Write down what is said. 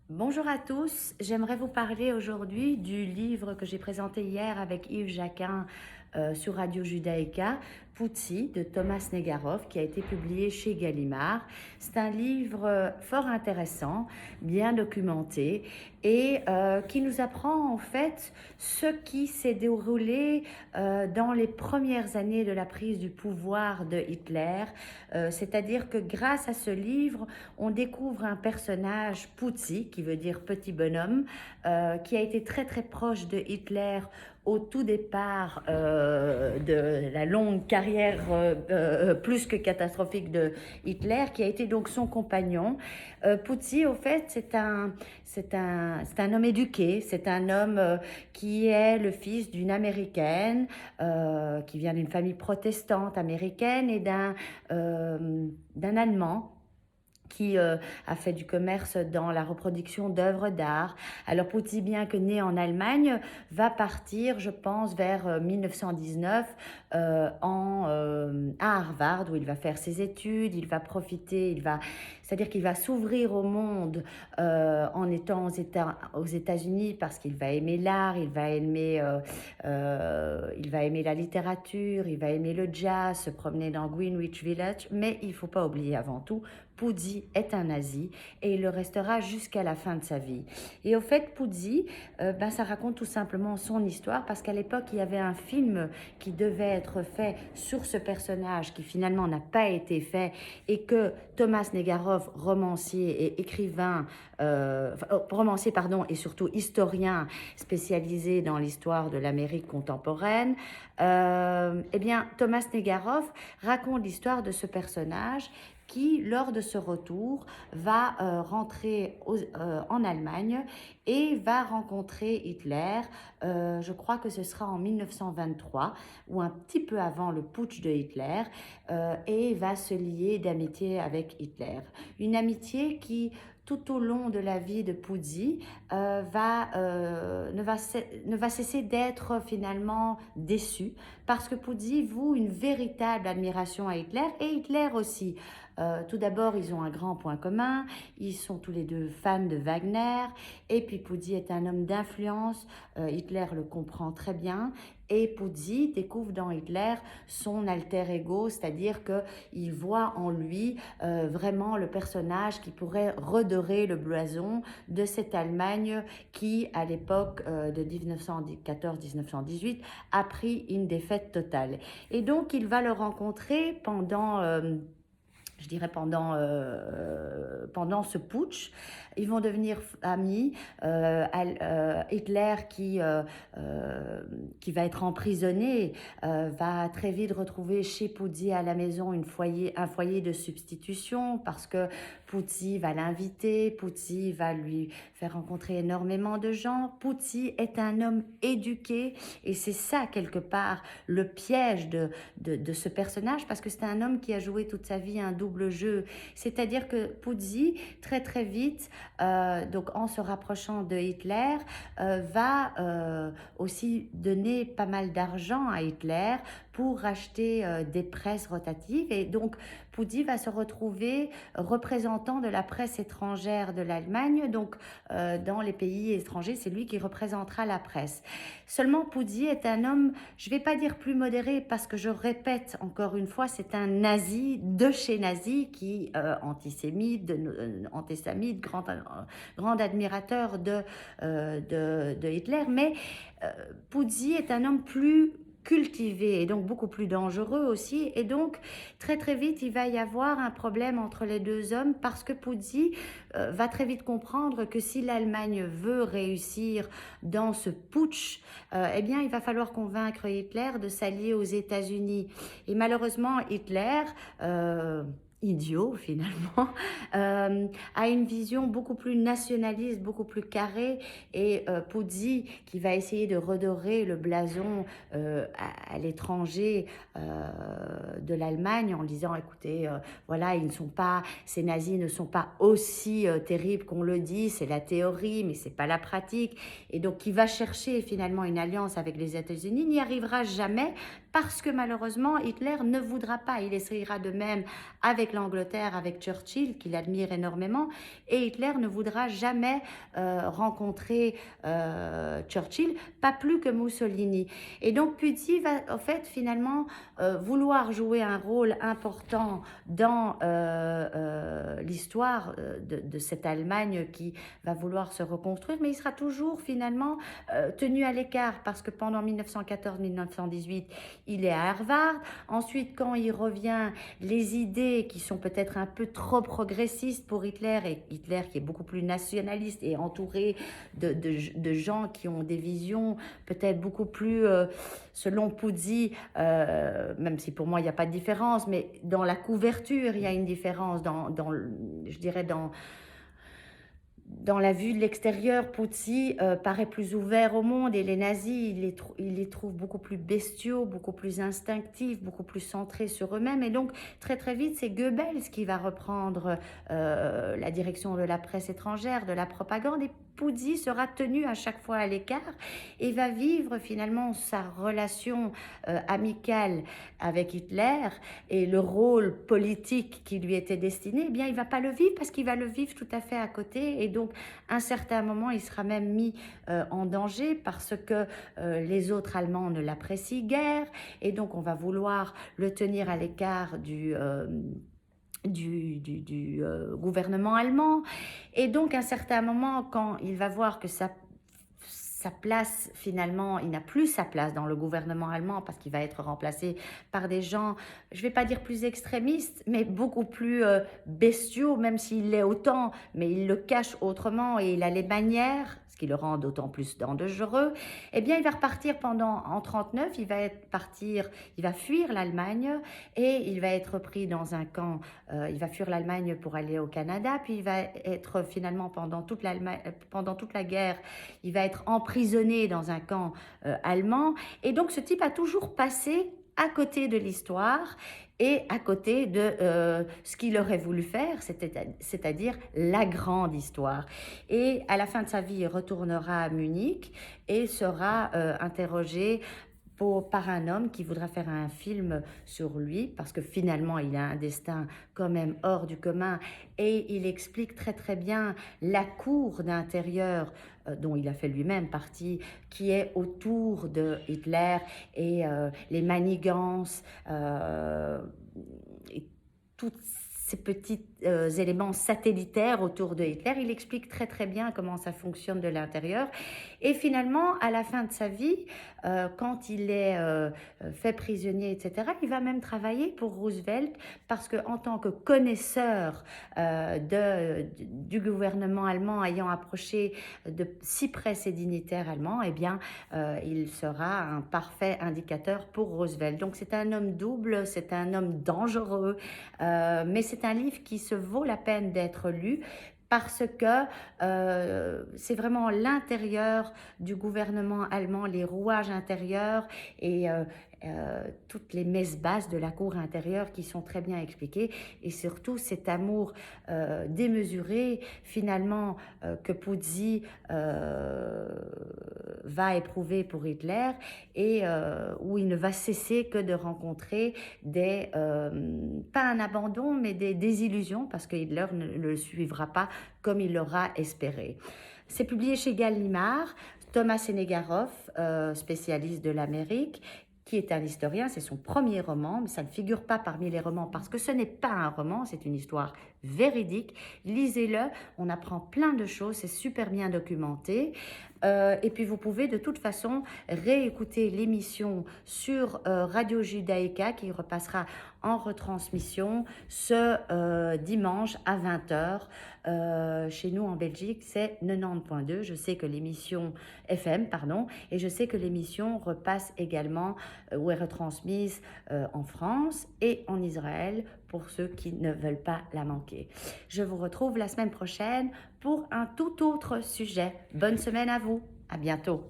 Bonjour à tous, j'aimerais vous parler aujourd'hui du livre que j'ai présenté hier avec Yves Jacquin sur Radio Judaïka, Poutsi de Thomas Negaroff, qui a été publié chez Gallimard. C'est un livre fort intéressant, bien documenté et qui nous apprend en fait ce qui s'est déroulé dans les premières années de la prise du pouvoir de Hitler. C'est-à-dire que grâce à ce livre, on découvre un personnage, Poutsi, qui veut dire petit bonhomme, qui a été très très proche de Hitler au tout départ de la longue carrière plus que catastrophique de Hitler, qui a été donc son compagnon. Poutsi, au fait, c'est un homme éduqué, c'est un homme qui est le fils d'une Américaine, qui vient d'une famille protestante américaine et d'un Allemand qui a fait du commerce dans la reproduction d'œuvres d'art. Alors Poutsi, bien que né en Allemagne, va partir, je pense, vers 1919 à Harvard, où il va faire ses études, il va profiter, c'est-à-dire qu'il va s'ouvrir au monde en étant aux États-Unis parce qu'il va aimer l'art, il va aimer la littérature, il va aimer le jazz, se promener dans Greenwich Village, mais il ne faut pas oublier avant tout, Poutsi est un nazi et il le restera jusqu'à la fin de sa vie. Et au fait, Poutsi, ça raconte tout simplement son histoire parce qu'à l'époque, il y avait un film qui devait être fait sur ce personnage qui finalement n'a pas été fait et que Thomas Negaroff, romancier et écrivain, romancier pardon, et surtout historien spécialisé dans l'histoire de l'Amérique contemporaine, eh bien, Thomas Negaroff raconte l'histoire de ce personnage qui, lors de ce retour, va rentrer en Allemagne et va rencontrer Hitler. Je crois que ce sera en 1923 ou un petit peu avant le putsch de Hitler et va se lier d'amitié avec Hitler. Une amitié qui, tout au long de la vie de Poutsi, ne va cesser d'être finalement déçu parce que Poutsi voue une véritable admiration à Hitler et Hitler aussi. Tout d'abord, ils ont un grand point commun, ils sont tous les deux fans de Wagner, et puis Poutsi est un homme d'influence, Hitler le comprend très bien, et Poutsi découvre dans Hitler son alter ego, c'est-à-dire qu'il voit en lui vraiment le personnage qui pourrait redorer le blason de cette Allemagne qui, à l'époque de 1914-1918, a pris une défaite totale. Et donc, il va le rencontrer je dirais pendant ce putsch. Ils vont devenir amis. Hitler, qui va être emprisonné, va très vite retrouver chez Poutsi à la maison un foyer de substitution parce que Poutsi va l'inviter, Poutsi va lui faire rencontrer énormément de gens. Poutsi est un homme éduqué et c'est ça, quelque part, le piège de ce personnage parce que c'est un homme qui a joué toute sa vie un double jeu. C'est-à-dire que Poutsi, très très vite, donc en se rapprochant de Hitler, va aussi donner pas mal d'argent à Hitler pour acheter des presses rotatives. Et donc Poutsi va se retrouver représentant de la presse étrangère de l'Allemagne. Donc dans les pays étrangers, c'est lui qui représentera la presse. Seulement Poutsi est un homme, je ne vais pas dire plus modéré parce que je répète encore une fois, c'est un nazi de chez nazi qui antisémite, grand admirateur de Hitler, mais Poutsi est un homme plus cultivé et donc beaucoup plus dangereux aussi, et donc très très vite il va y avoir un problème entre les deux hommes parce que Poutsi va très vite comprendre que si l'Allemagne veut réussir dans ce putsch, eh bien il va falloir convaincre Hitler de s'allier aux États-Unis. Et malheureusement Hitler idiot finalement, a une vision beaucoup plus nationaliste, beaucoup plus carrée, et Poutsi qui va essayer de redorer le blason à l'étranger de l'Allemagne en disant écoutez, voilà, ces nazis ne sont pas aussi terribles qu'on le dit, c'est la théorie mais c'est pas la pratique, et donc qui va chercher finalement une alliance avec les États-Unis, n'y arrivera jamais parce que malheureusement Hitler ne voudra pas, il essayera de même avec avec l'Angleterre, avec Churchill, qu'il admire énormément, et Hitler ne voudra jamais rencontrer Churchill, pas plus que Mussolini. Et donc Puzzi va en fait finalement vouloir jouer un rôle important dans l'histoire de cette Allemagne qui va vouloir se reconstruire, mais il sera toujours finalement tenu à l'écart parce que pendant 1914-1918, il est à Harvard. Ensuite, quand il revient, les idées qui sont peut-être un peu trop progressistes pour Hitler, et Hitler qui est beaucoup plus nationaliste et entouré de gens qui ont des visions peut-être beaucoup plus, selon Puzzi, même si pour moi il n'y a pas de différence, mais dans la couverture il y a une différence, je dirais dans la vue de l'extérieur, Puzzi paraît plus ouvert au monde et les nazis, il les trouve beaucoup plus bestiaux, beaucoup plus instinctifs, beaucoup plus centrés sur eux-mêmes. Et donc, très très vite, c'est Goebbels qui va reprendre la direction de la presse étrangère, de la propagande. Et Puzzi sera tenu à chaque fois à l'écart et va vivre finalement sa relation amicale avec Hitler et le rôle politique qui lui était destiné. Eh bien, il ne va pas le vivre parce qu'il va le vivre tout à fait à côté. Et donc, à un certain moment, il sera même mis en danger parce que les autres Allemands ne l'apprécient guère. Et donc, on va vouloir le tenir à l'écart du gouvernement allemand. Et donc, à un certain moment, quand il va voir que sa place, finalement, il n'a plus sa place dans le gouvernement allemand parce qu'il va être remplacé par des gens, je ne vais pas dire plus extrémistes, mais beaucoup plus bestiaux, même s'il l'est autant, mais il le cache autrement et il a les manières, ce qui le rend d'autant plus dangereux. Eh bien, il va repartir en 1939, il va fuir l'Allemagne et il va être pris dans un camp, il va fuir l'Allemagne pour aller au Canada, puis il va être finalement pendant toute la guerre, il va être emprisonné dans un camp allemand. Et donc, ce type a toujours passé à côté de l'histoire et à côté de ce qu'il aurait voulu faire, c'est-à-dire la grande histoire. Et à la fin de sa vie, il retournera à Munich et sera interrogé par un homme qui voudra faire un film sur lui, parce que finalement, il a un destin quand même hors du commun, et il explique très très bien la cour d'intérieur dont il a fait lui-même partie, qui est autour de Hitler, et les manigances, et toutes ces petits éléments satellitaires autour de Hitler. Il explique très très bien comment ça fonctionne de l'intérieur. Et finalement, à la fin de sa vie, quand il est fait prisonnier, etc., il va même travailler pour Roosevelt parce qu'en tant que connaisseur du gouvernement allemand ayant approché de si près ses dignitaires allemands, eh bien, il sera un parfait indicateur pour Roosevelt. Donc c'est un homme double, c'est un homme dangereux, mais c'est un livre qui se vaut la peine d'être lu parce que c'est vraiment l'intérieur du gouvernement allemand, les rouages intérieurs et toutes les messes basses de la cour intérieure qui sont très bien expliquées, et surtout cet amour démesuré finalement que Puzzi va éprouver pour Hitler, et où il ne va cesser que de rencontrer pas un abandon, mais des désillusions, parce que Hitler ne le suivra pas comme il l'aura espéré. C'est publié chez Gallimard. Thomas Senegaroff, spécialiste de l'Amérique, qui est un historien, c'est son premier roman, mais ça ne figure pas parmi les romans parce que ce n'est pas un roman, c'est une histoire véridique. Lisez-le, on apprend plein de choses, c'est super bien documenté. Et puis vous pouvez de toute façon réécouter l'émission sur Radio Judaïka qui repassera en retransmission ce dimanche à 20h. Chez nous en Belgique, c'est 90.2. Je sais que l'émission FM, pardon, et je sais que l'émission repasse également ou est retransmise en France et en Israël pour ceux qui ne veulent pas la manquer. Je vous retrouve la semaine prochaine pour un tout autre sujet. Bonne semaine à vous. À bientôt.